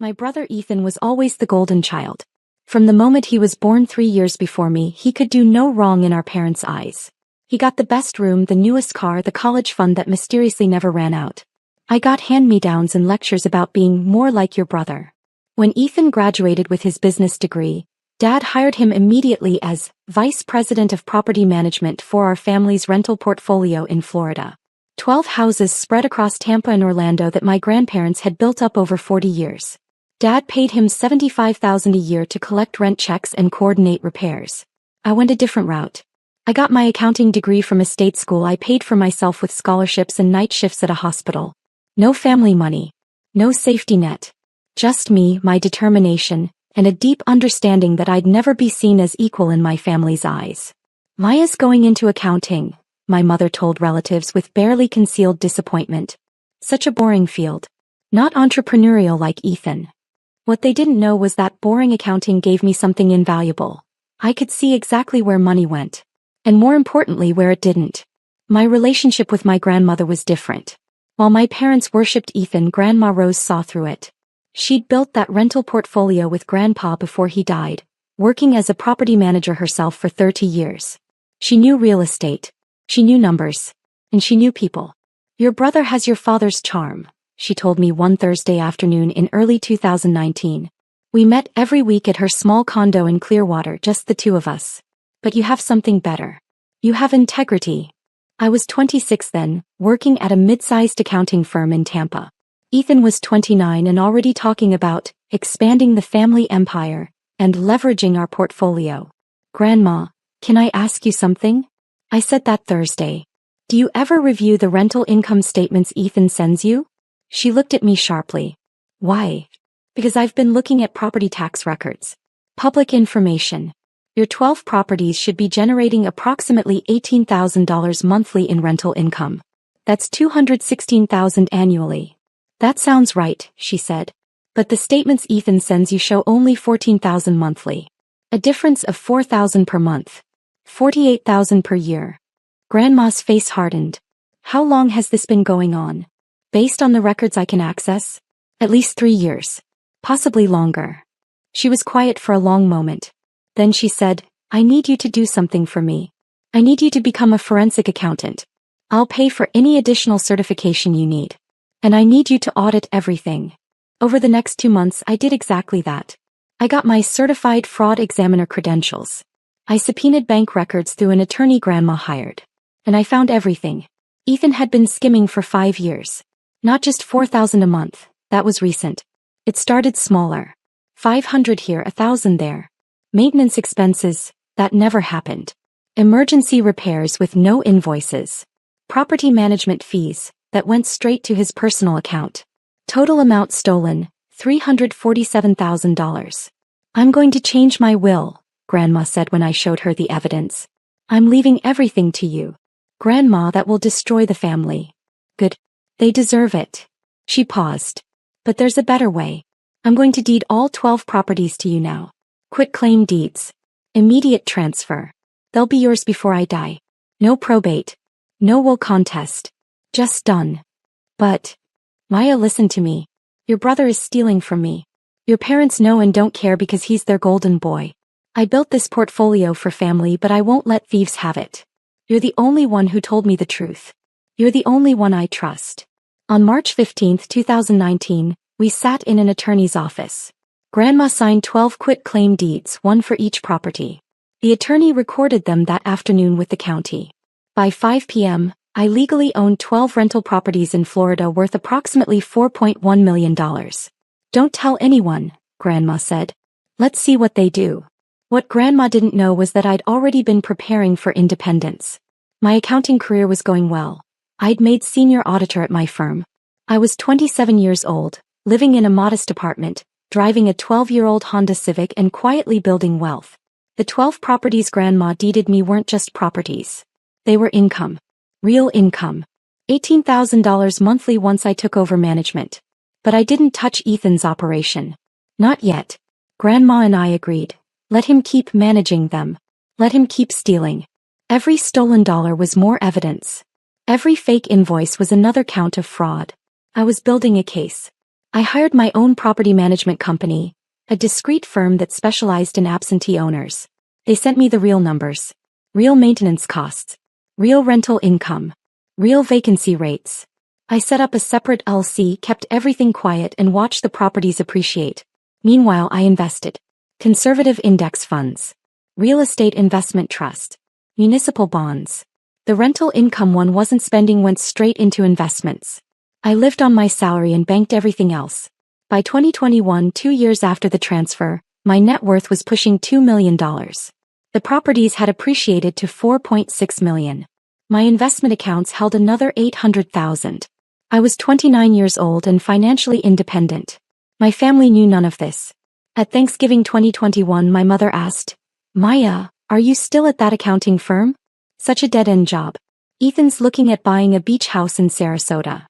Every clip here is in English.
My brother Ethan was always the golden child. From the moment he was born 3 years before me, he could do no wrong in our parents' eyes. He got the best room, the newest car, the college fund that mysteriously never ran out. I got hand-me-downs and lectures about being more like your brother. When Ethan graduated with his business degree, Dad hired him immediately as vice president of property management for our family's rental portfolio in Florida. 12 houses spread across Tampa and Orlando that my grandparents had built up over 40 years. Dad paid him $75,000 a year to collect rent checks and coordinate repairs. I went a different route. I got my accounting degree from a state school. I paid for myself with scholarships and night shifts at a hospital. No family money. No safety net. Just me, my determination, and a deep understanding that I'd never be seen as equal in my family's eyes. Maya's going into accounting, my mother told relatives with barely concealed disappointment. Such a boring field. Not entrepreneurial like Ethan. What they didn't know was that boring accounting gave me something invaluable. I could see exactly where money went. And more importantly, where it didn't. My relationship with my grandmother was different. While my parents worshipped Ethan, Grandma Rose saw through it. She'd built that rental portfolio with Grandpa before he died, working as a property manager herself for 30 years. She knew real estate. She knew numbers. And she knew people. Your brother has your father's charm, she told me one Thursday afternoon in early 2019. We met every week at her small condo in Clearwater, just the two of us. But you have something better. You have integrity. I was 26 then, working at a mid-sized accounting firm in Tampa. Ethan was 29 and already talking about expanding the family empire and leveraging our portfolio. Grandma, can I ask you something? I said that Thursday. Do you ever review the rental income statements Ethan sends you? She looked at me sharply. Why? Because I've been looking at property tax records. Public information. Your 12 properties should be generating approximately $18,000 monthly in rental income. That's $216,000 annually. That sounds right, she said. But the statements Ethan sends you show only $14,000 monthly. A difference of $4,000 per month. $48,000 per year. Grandma's face hardened. How long has this been going on? Based on the records I can access? At least 3 years. Possibly longer. She was quiet for a long moment. Then she said, I need you to do something for me. I need you to become a forensic accountant. I'll pay for any additional certification you need. And I need you to audit everything. Over the next 2 months I did exactly that. I got my certified fraud examiner credentials. I subpoenaed bank records through an attorney Grandma hired. And I found everything. Ethan had been skimming for 5 years. Not just $4,000 a month, that was recent. It started smaller. 500 here, 1,000 there. Maintenance expenses, that never happened. Emergency repairs with no invoices. Property management fees, that went straight to his personal account. Total amount stolen, $347,000. I'm going to change my will, Grandma said when I showed her the evidence. I'm leaving everything to you. Grandma, that will destroy the family. Good. They deserve it. She paused. But there's a better way. I'm going to deed all 12 properties to you now. Quitclaim deeds. Immediate transfer. They'll be yours before I die. No probate. No will contest. Just done. But, Maya, listen to me. Your brother is stealing from me. Your parents know and don't care because he's their golden boy. I built this portfolio for family, but I won't let thieves have it. You're the only one who told me the truth. You're the only one I trust. On March 15, 2019, we sat in an attorney's office. Grandma signed 12 quitclaim deeds, one for each property. The attorney recorded them that afternoon with the county. By 5 p.m., I legally owned 12 rental properties in Florida worth approximately $4.1 million. Don't tell anyone, Grandma said. Let's see what they do. What Grandma didn't know was that I'd already been preparing for independence. My accounting career was going well. I'd made senior auditor at my firm. I was 27 years old, living in a modest apartment, driving a 12-year-old Honda Civic and quietly building wealth. The 12 properties Grandma deeded me weren't just properties. They were income. Real income. $18,000 monthly once I took over management. But I didn't touch Ethan's operation. Not yet. Grandma and I agreed. Let him keep managing them. Let him keep stealing. Every stolen dollar was more evidence. Every fake invoice was another count of fraud. I was building a case. I hired my own property management company, a discreet firm that specialized in absentee owners. They sent me the real numbers. Real maintenance costs. Real rental income. Real vacancy rates. I set up a separate LC, kept everything quiet, and watched the properties appreciate. Meanwhile, I invested. Conservative index funds. Real estate investment trust. Municipal bonds. The rental income one wasn't spending went straight into investments. I lived on my salary and banked everything else. By 2021, 2 years after the transfer, my net worth was pushing $2 million. The properties had appreciated to $4.6 million. My investment accounts held another $800,000. I was 29 years old and financially independent. My family knew none of this. At Thanksgiving 2021, my mother asked, "Maya, are you still at that accounting firm? Such a dead-end job. Ethan's looking at buying a beach house in Sarasota."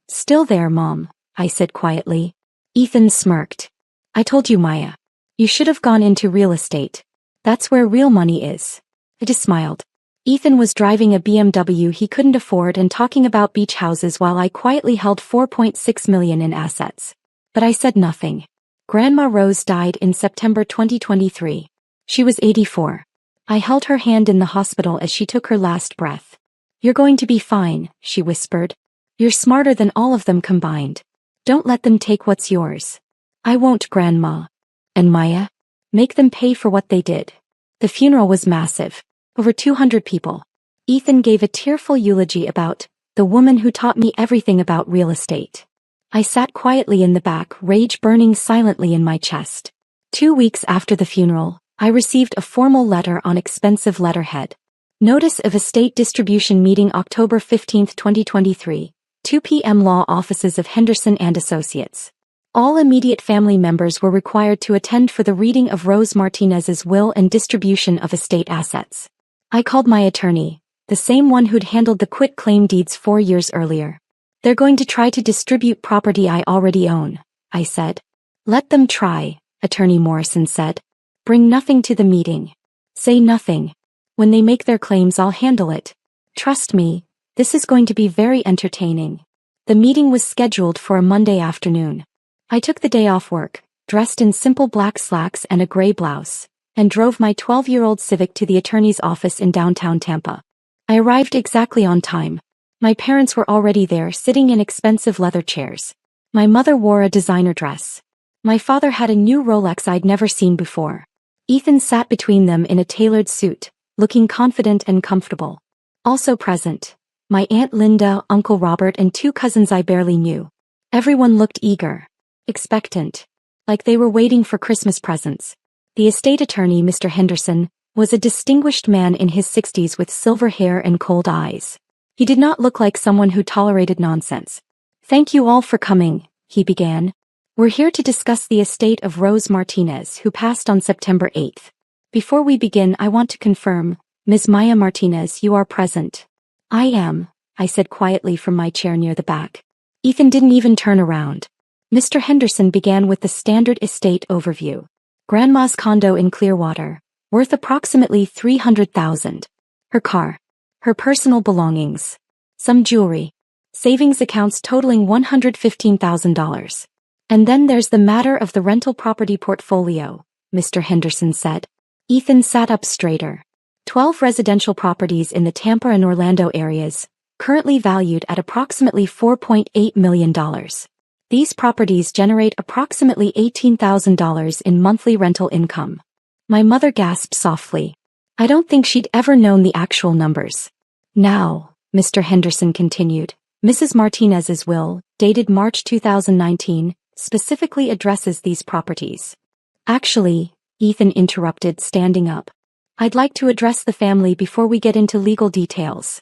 "Still there, Mom," I said quietly. Ethan smirked. "I told you, Maya. You should have gone into real estate. That's where real money is." I just smiled. Ethan was driving a BMW he couldn't afford and talking about beach houses while I quietly held $4.6 million in assets. But I said nothing. Grandma Rose died in September 2023. She was 84. I held her hand in the hospital as she took her last breath. "You're going to be fine," she whispered. "You're smarter than all of them combined. Don't let them take what's yours." "I won't, Grandma." "And Maya? Make them pay for what they did." The funeral was massive. Over 200 people. Ethan gave a tearful eulogy about the woman who taught me everything about real estate. I sat quietly in the back, rage burning silently in my chest. 2 weeks after the funeral, I received a formal letter on expensive letterhead. Notice of estate distribution meeting October 15, 2023, 2 p.m. Law Offices of Henderson and Associates. All immediate family members were required to attend for the reading of Rose Martinez's will and distribution of estate assets. I called my attorney, the same one who'd handled the quit-claim deeds 4 years earlier. "They're going to try to distribute property I already own," I said. "Let them try," Attorney Morrison said. "Bring nothing to the meeting. Say nothing. When they make their claims, I'll handle it. Trust me, this is going to be very entertaining." The meeting was scheduled for a Monday afternoon. I took the day off work, dressed in simple black slacks and a gray blouse, and drove my 12-year-old Civic to the attorney's office in downtown Tampa. I arrived exactly on time. My parents were already there, sitting in expensive leather chairs. My mother wore a designer dress. My father had a new Rolex I'd never seen before. Ethan sat between them in a tailored suit, looking confident and comfortable. Also present, my Aunt Linda, Uncle Robert, and 2 cousins I barely knew. Everyone looked eager, expectant, like they were waiting for Christmas presents. The estate attorney, Mr. Henderson, was a distinguished man in his 60s with silver hair and cold eyes. He did not look like someone who tolerated nonsense. "Thank you all for coming," he began. "We're here to discuss the estate of Rose Martinez, who passed on September 8th. Before we begin, I want to confirm, Ms. Maya Martinez, you are present." "I am," I said quietly from my chair near the back. Ethan didn't even turn around. Mr. Henderson began with the standard estate overview. Grandma's condo in Clearwater, worth approximately $300,000. Her car. Her personal belongings. Some jewelry. Savings accounts totaling $115,000. "And then there's the matter of the rental property portfolio," Mr. Henderson said. Ethan sat up straighter. 12 residential properties in the Tampa and Orlando areas, currently valued at approximately $4.8 million. These properties generate approximately $18,000 in monthly rental income. My mother gasped softly. I don't think she'd ever known the actual numbers. "Now," Mr. Henderson continued, "Mrs. Martinez's will, dated March 2019, specifically addresses these properties." "Actually," Ethan interrupted, standing up, "I'd like to address the family before we get into legal details."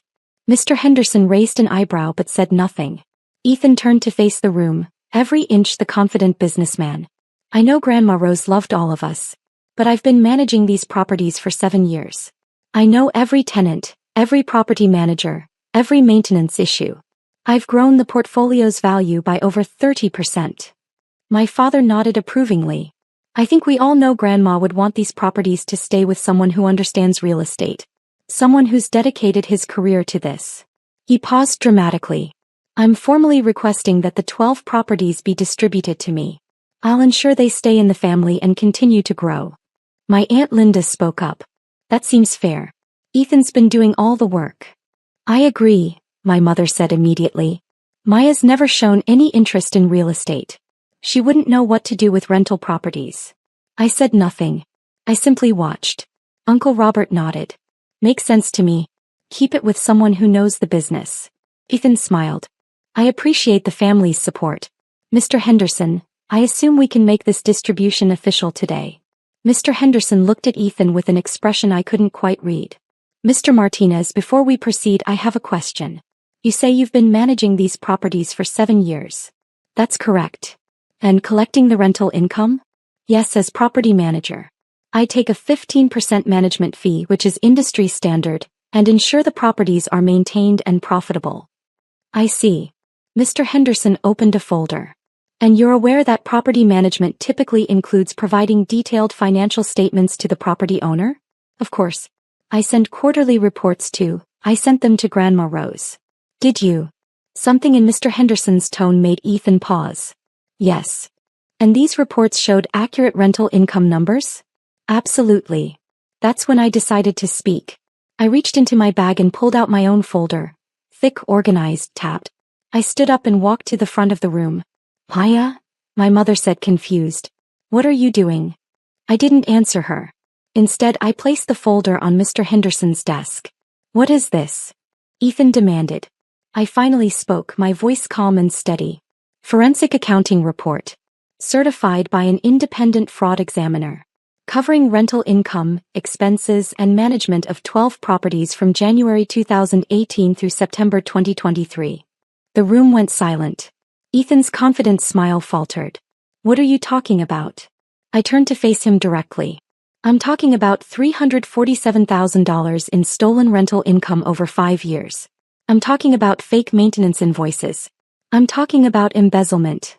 Mr. Henderson raised an eyebrow but said nothing. Ethan turned to face the room, every inch the confident businessman. "I know Grandma Rose loved all of us, but I've been managing these properties for 7 years. I know every tenant, every property manager, every maintenance issue. I've grown the portfolio's value by over 30%. My father nodded approvingly. "I think we all know Grandma would want these properties to stay with someone who understands real estate. Someone who's dedicated his career to this." He paused dramatically. I'm formally requesting that the 12 properties be distributed to me. I'll ensure they stay in the family and continue to grow. My Aunt Linda spoke up. That seems fair. Ethan's been doing all the work. I agree, my mother said immediately. Maya's never shown any interest in real estate. She wouldn't know what to do with rental properties. I said nothing. I simply watched. Uncle Robert nodded. Makes sense to me. Keep it with someone who knows the business. Ethan smiled. I appreciate the family's support. Mr. Henderson, I assume we can make this distribution official today. Mr. Henderson looked at Ethan with an expression I couldn't quite read. Mr. Martinez, before we proceed, I have a question. You say you've been managing these properties for 7 years. That's correct. And collecting the rental income? Yes, as property manager. I take a 15% management fee, which is industry standard, and ensure the properties are maintained and profitable. I see. Mr. Henderson opened a folder. And you're aware that property management typically includes providing detailed financial statements to the property owner? Of course. I send quarterly reports too. I sent them to Grandma Rose. Did you? Something in Mr. Henderson's tone made Ethan pause. Yes. And these reports showed accurate rental income numbers? Absolutely. That's when I decided to speak. I reached into my bag and pulled out my own folder. Thick, organized, tapped. I stood up and walked to the front of the room. Maya? My mother said, confused. What are you doing? I didn't answer her. Instead, I placed the folder on Mr. Henderson's desk. What is this? Ethan demanded. I finally spoke, my voice calm and steady. Forensic accounting report. Certified by an independent fraud examiner. Covering rental income, expenses, and management of 12 properties from January 2018 through September 2023. The room went silent. Ethan's confident smile faltered. What are you talking about? I turned to face him directly. I'm talking about $347,000 in stolen rental income over 5 years. I'm talking about fake maintenance invoices. I'm talking about embezzlement.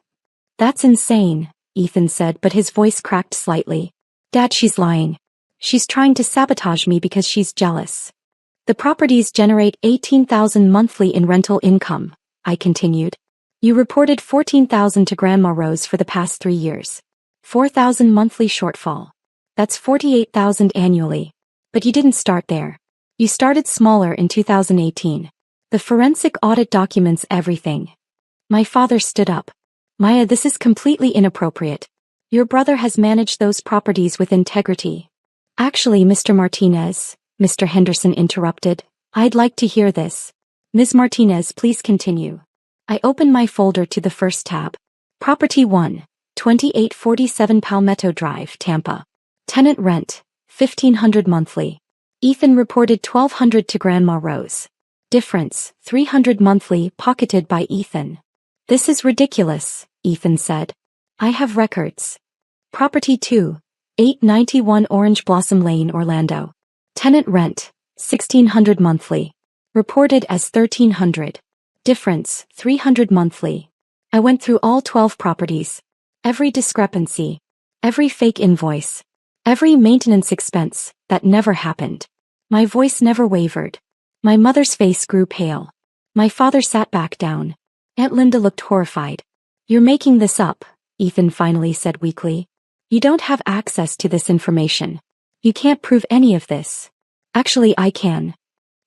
That's insane, Ethan said, but his voice cracked slightly. Dad, she's lying. She's trying to sabotage me because she's jealous. The properties generate $18,000 monthly in rental income, I continued. You reported $14,000 to Grandma Rose for the past 3 years. $4,000 monthly shortfall. That's $48,000 annually. But you didn't start there. You started smaller in 2018. The forensic audit documents everything. My father stood up. Maya, this is completely inappropriate. Your brother has managed those properties with integrity. Actually, Mr. Martinez, Mr. Henderson interrupted. I'd like to hear this. Ms. Martinez, please continue. I opened my folder to the first tab. Property 1, 2847 Palmetto Drive, Tampa. Tenant rent, $1,500 monthly. Ethan reported $1,200 to Grandma Rose. Difference, $300 monthly, pocketed by Ethan. This is ridiculous, Ethan said. I have records. Property 2, 891 Orange Blossom Lane, Orlando. Tenant rent, $1,600 monthly. Reported as $1,300. Difference, $300 monthly. I went through all 12 properties. Every discrepancy. Every fake invoice. Every maintenance expense that never happened. My voice never wavered. My mother's face grew pale. My father sat back down. Aunt Linda looked horrified. You're making this up, Ethan finally said weakly. You don't have access to this information. You can't prove any of this. Actually, I can.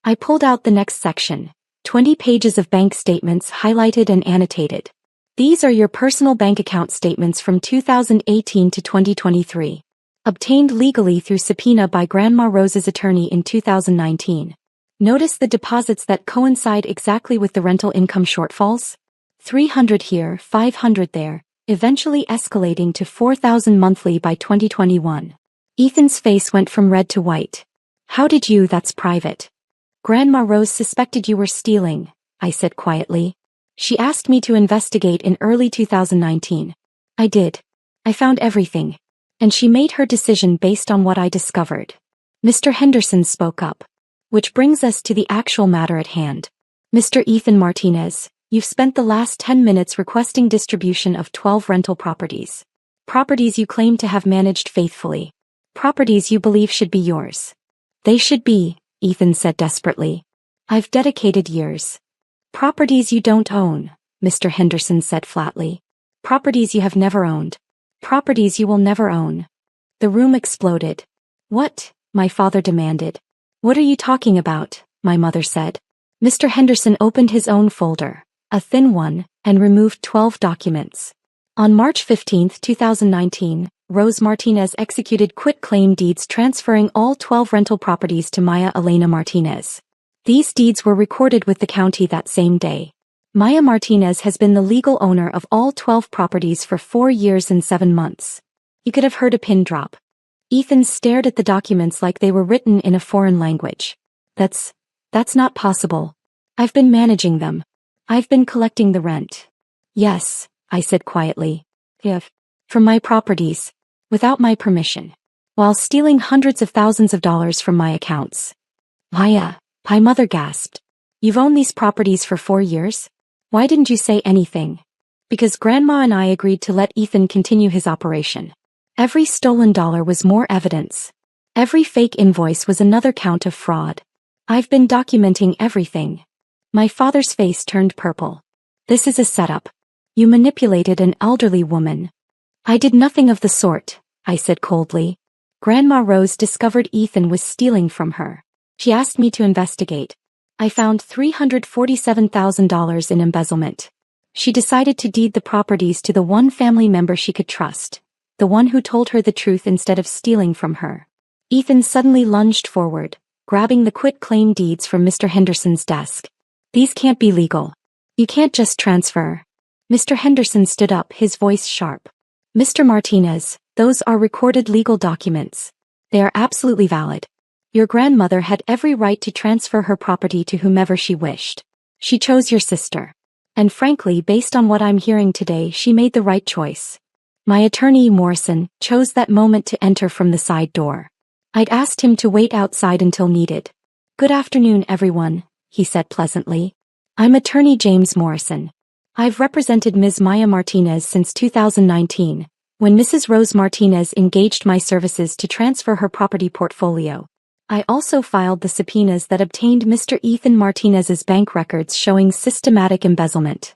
I pulled out the next section. 20 pages of bank statements highlighted and annotated. These are your personal bank account statements from 2018 to 2023. Obtained legally through subpoena by Grandma Rose's attorney in 2019. Notice the deposits that coincide exactly with the rental income shortfalls? $300 here, $500 there, eventually escalating to $4,000 monthly by 2021. Ethan's face went from red to white. How did you? That's private. Grandma Rose suspected you were stealing, I said quietly. She asked me to investigate in early 2019. I did. I found everything. And she made her decision based on what I discovered. Mr. Henderson spoke up. Which brings us to the actual matter at hand. Mr. Ethan Martinez, you've spent the last 10 minutes requesting distribution of 12 rental properties. Properties you claim to have managed faithfully. Properties you believe should be yours. They should be, Ethan said desperately. I've dedicated years. Properties you don't own, Mr. Henderson said flatly. Properties you have never owned. Properties you will never own. The room exploded. What? My father demanded. What are you talking about? My mother said. Mr. Henderson opened his own folder, a thin one, and removed 12 documents. On March 15, 2019, Rose Martinez executed quitclaim deeds transferring all 12 rental properties to Maya Elena Martinez. These deeds were recorded with the county that same day. Maya Martinez has been the legal owner of all 12 properties for 4 years and 7 months. You could have heard a pin drop. Ethan stared at the documents like they were written in a foreign language. That's not possible. I've been managing them. I've been collecting the rent. Yes, I said quietly. From my properties. Without my permission. While stealing hundreds of thousands of dollars from my accounts. Maya, my mother gasped. You've owned these properties for 4 years? Why didn't you say anything? Because Grandma and I agreed to let Ethan continue his operation. Every stolen dollar was more evidence. Every fake invoice was another count of fraud. I've been documenting everything. My father's face turned purple. This is a setup. You manipulated an elderly woman. I did nothing of the sort, I said coldly. Grandma Rose discovered Ethan was stealing from her. She asked me to investigate. I found $347,000 in embezzlement. She decided to deed the properties to the one family member she could trust. The one who told her the truth instead of stealing from her. Ethan suddenly lunged forward, grabbing the quitclaim deeds from Mr. Henderson's desk. These can't be legal. You can't just transfer. Mr. Henderson stood up, his voice sharp. Mr. Martinez, those are recorded legal documents. They are absolutely valid. Your grandmother had every right to transfer her property to whomever she wished. She chose your sister. And frankly, based on what I'm hearing today, she made the right choice. My attorney Morrison chose that moment to enter from the side door. I'd asked him to wait outside until needed. Good afternoon, everyone, he said pleasantly. I'm attorney James Morrison. I've represented Ms. Maya Martinez since 2019, when Mrs. Rose Martinez engaged my services to transfer her property portfolio. I also filed the subpoenas that obtained Mr. Ethan Martinez's bank records showing systematic embezzlement.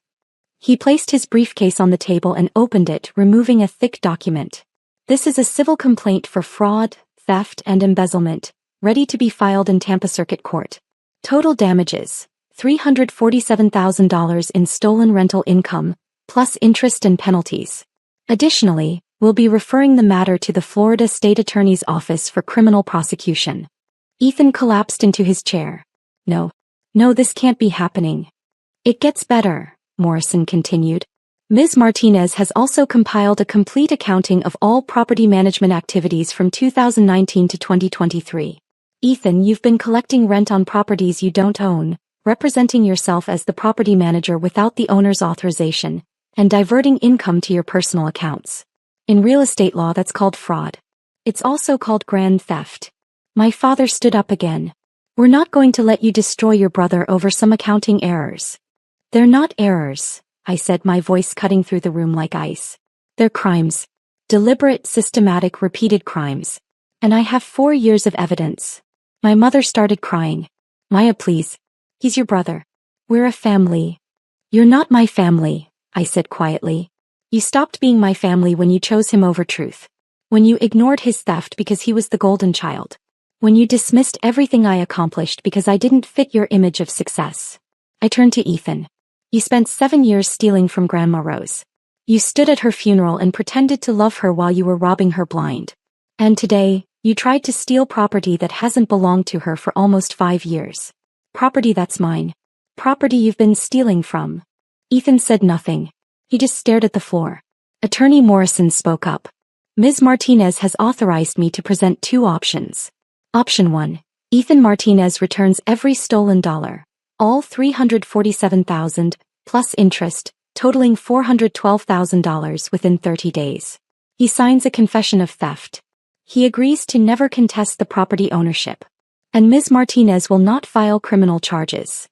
He placed his briefcase on the table and opened it, removing a thick document. This is a civil complaint for fraud, theft, and embezzlement, ready to be filed in Tampa Circuit Court. Total damages, $347,000 in stolen rental income, plus interest and penalties. Additionally, we'll be referring the matter to the Florida State Attorney's Office for criminal prosecution. Ethan collapsed into his chair. No, this can't be happening. It gets better. Morrison continued. Ms. Martinez has also compiled a complete accounting of all property management activities from 2019 to 2023. Ethan, you've been collecting rent on properties you don't own, representing yourself as the property manager without the owner's authorization, and diverting income to your personal accounts. In real estate law, that's called fraud. It's also called grand theft. My father stood up again. We're not going to let you destroy your brother over some accounting errors. They're not errors, I said, my voice cutting through the room like ice. They're crimes. Deliberate, systematic, repeated crimes. And I have 4 years of evidence. My mother started crying. Maya, please. He's your brother. We're a family. You're not my family, I said quietly. You stopped being my family when you chose him over truth. When you ignored his theft because he was the golden child. When you dismissed everything I accomplished because I didn't fit your image of success. I turned to Ethan. You spent 7 years stealing from Grandma Rose. You stood at her funeral and pretended to love her while you were robbing her blind. And today, you tried to steal property that hasn't belonged to her for almost 5 years. Property that's mine. Property you've been stealing from. Ethan said nothing. He just stared at the floor. Attorney Morrison spoke up. Ms. Martinez has authorized me to present 2 options. Option 1. Ethan Martinez returns every stolen dollar. All $347,000, plus interest, totaling $412,000 within 30 days. He signs a confession of theft. He agrees to never contest the property ownership. And Ms. Martinez will not file criminal charges.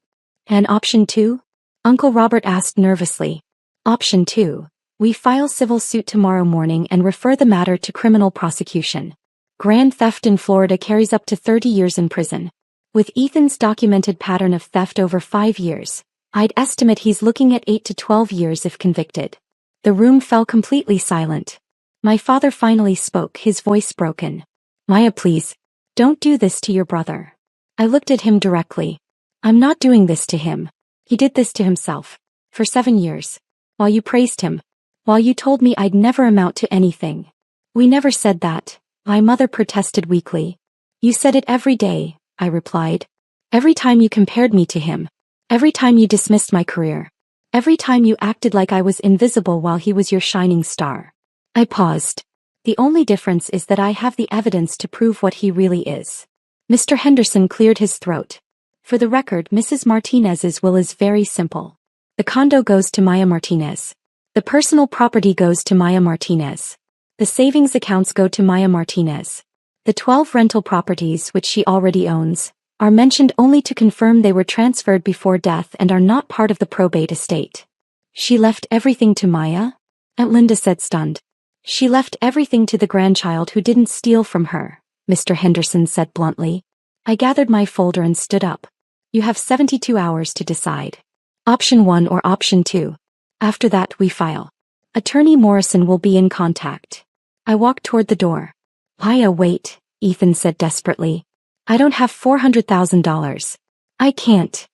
And option 2? Uncle Robert asked nervously. Option 2. We file civil suit tomorrow morning and refer the matter to criminal prosecution. Grand theft in Florida carries up to 30 years in prison. With Ethan's documented pattern of theft over 5 years, I'd estimate he's looking at 8 to 12 years if convicted. The room fell completely silent. My father finally spoke, his voice broken. Maya, please. Don't do this to your brother. I looked at him directly. I'm not doing this to him. He did this to himself. For 7 years. While you praised him. While you told me I'd never amount to anything. We never said that, my mother protested weakly. You said it every day, I replied. Every time you compared me to him. Every time you dismissed my career. Every time you acted like I was invisible while he was your shining star. I paused. The only difference is that I have the evidence to prove what he really is. Mr. Henderson cleared his throat. For the record, Mrs. Martinez's will is very simple. The condo goes to Maya Martinez. The personal property goes to Maya Martinez. The savings accounts go to Maya Martinez. The 12 rental properties, which she already owns, are mentioned only to confirm they were transferred before death and are not part of the probate estate. She left everything to Maya? Aunt Linda said, stunned. She left everything to the grandchild who didn't steal from her, Mr. Henderson said bluntly. I gathered my folder and stood up. You have 72 hours to decide. Option 1 or option 2. After that, we file. Attorney Morrison will be in contact. I walked toward the door. Maya, wait, Ethan said desperately. I don't have $400,000. I can't.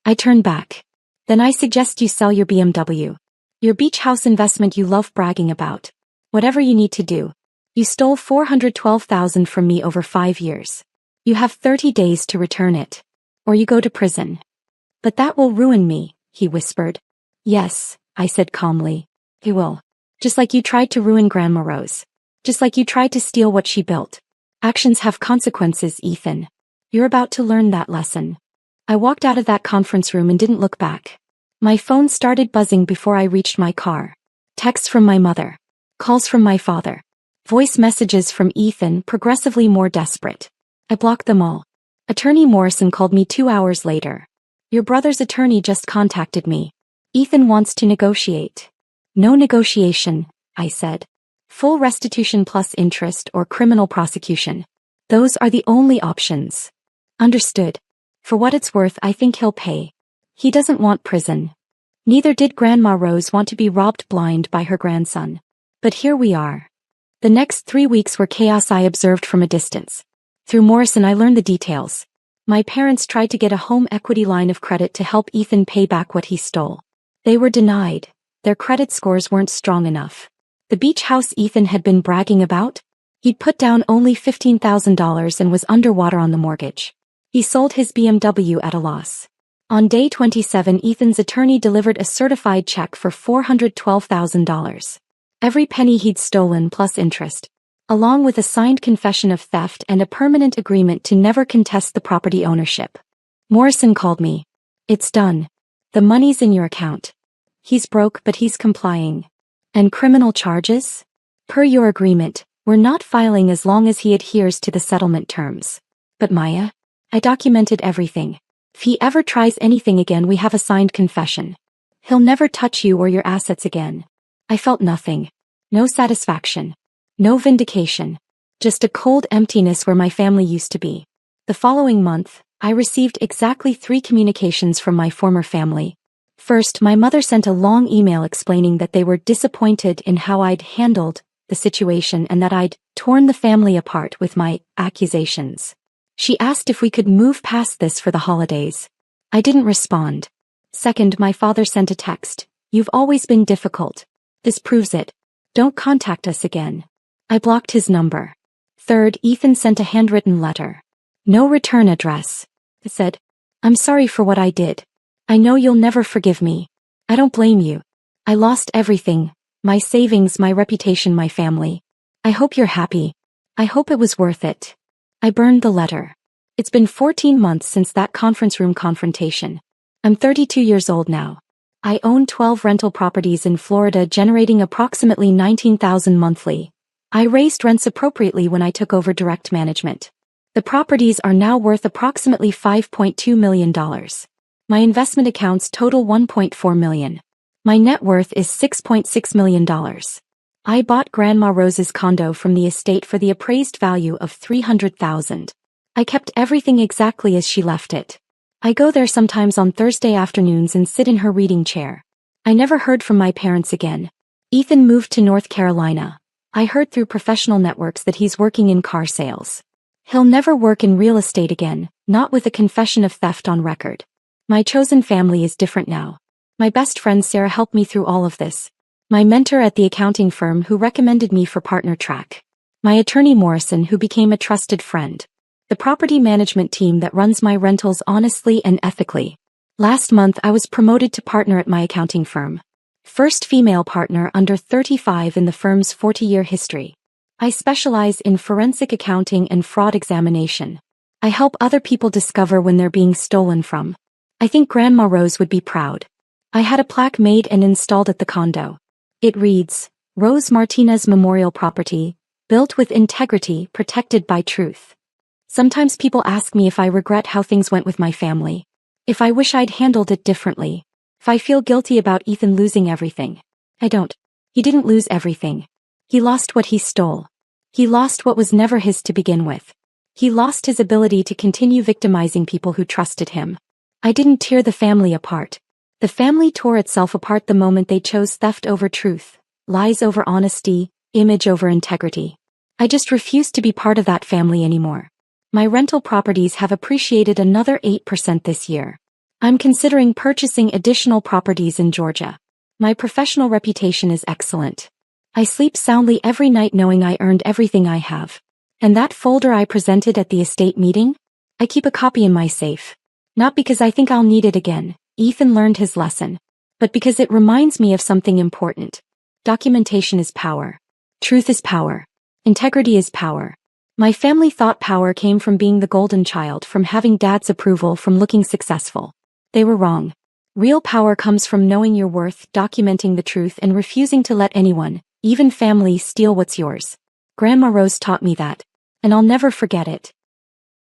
I turned back. Then I suggest you sell your BMW. Your beach house investment you love bragging about. Whatever you need to do. You stole $412,000 from me over 5 years. You have 30 days to return it. Or you go to prison. But that will ruin me, he whispered. Yes, I said calmly. It will. Just like you tried to ruin Grandma Rose. Just like you tried to steal what she built. Actions have consequences, Ethan. You're about to learn that lesson. I walked out of that conference room and didn't look back. My phone started buzzing before I reached my car. Texts from my mother. Calls from my father. Voice messages from Ethan, progressively more desperate. I blocked them all. Attorney Morrison called me 2 hours later. Your brother's attorney just contacted me. Ethan wants to negotiate. No negotiation, I said. Full restitution plus interest or criminal prosecution. Those are the only options. Understood. For what it's worth, I think he'll pay. He doesn't want prison. Neither did Grandma Rose want to be robbed blind by her grandson. But here we are. The next 3 weeks were chaos I observed from a distance. Through Morrison I learned the details. My parents tried to get a home equity line of credit to help Ethan pay back what he stole. They were denied. Their credit scores weren't strong enough. The beach house Ethan had been bragging about? He'd put down only $15,000 and was underwater on the mortgage. He sold his BMW at a loss. On day 27, Ethan's attorney delivered a certified check for $412,000. Every penny he'd stolen plus interest. Along with a signed confession of theft and a permanent agreement to never contest the property ownership. Morrison called me. It's done. The money's in your account. He's broke, but he's complying. And criminal charges? Per your agreement, we're not filing as long as he adheres to the settlement terms. But Maya? I documented everything. If he ever tries anything again, we have a signed confession. He'll never touch you or your assets again. I felt nothing. No satisfaction. No vindication. Just a cold emptiness where my family used to be. The following month, I received exactly 3 communications from my former family. First, my mother sent a long email explaining that they were disappointed in how I'd handled the situation and that I'd torn the family apart with my accusations. She asked if we could move past this for the holidays. I didn't respond. Second, my father sent a text. You've always been difficult. This proves it. Don't contact us again. I blocked his number. Third, Ethan sent a handwritten letter. No return address. It said, I'm sorry for what I did. I know you'll never forgive me. I don't blame you. I lost everything. My savings, my reputation, my family. I hope you're happy. I hope it was worth it. I burned the letter. It's been 14 months since that conference room confrontation. I'm 32 years old now. I own 12 rental properties in Florida generating approximately $19,000 monthly. I raised rents appropriately when I took over direct management. The properties are now worth approximately $5.2 million. My investment accounts total $1.4 million. My net worth is $6.6 million. I bought Grandma Rose's condo from the estate for the appraised value of $300,000. I kept everything exactly as she left it. I go there sometimes on Thursday afternoons and sit in her reading chair. I never heard from my parents again. Ethan moved to North Carolina. I heard through professional networks that he's working in car sales. He'll never work in real estate again, not with a confession of theft on record. My chosen family is different now. My best friend Sarah helped me through all of this. My mentor at the accounting firm who recommended me for partner track. My attorney Morrison who became a trusted friend. The property management team that runs my rentals honestly and ethically. Last month I was promoted to partner at my accounting firm. First female partner under 35 in the firm's 40-year history. I specialize in forensic accounting and fraud examination. I help other people discover when they're being stolen from. I think Grandma Rose would be proud. I had a plaque made and installed at the condo. It reads, Rose Martinez Memorial Property, built with integrity, protected by truth. Sometimes people ask me if I regret how things went with my family. If I wish I'd handled it differently. If I feel guilty about Ethan losing everything. I don't. He didn't lose everything. He lost what he stole. He lost what was never his to begin with. He lost his ability to continue victimizing people who trusted him. I didn't tear the family apart. The family tore itself apart the moment they chose theft over truth, lies over honesty, image over integrity. I just refused to be part of that family anymore. My rental properties have appreciated another 8% this year. I'm considering purchasing additional properties in Georgia. My professional reputation is excellent. I sleep soundly every night knowing I earned everything I have. And that folder I presented at the estate meeting? I keep a copy in my safe. Not because I think I'll need it again. Ethan learned his lesson. But because it reminds me of something important. Documentation is power. Truth is power. Integrity is power. My family thought power came from being the golden child, from having dad's approval, from looking successful. They were wrong. Real power comes from knowing your worth, documenting the truth, and refusing to let anyone, even family, steal what's yours. Grandma Rose taught me that. And I'll never forget it.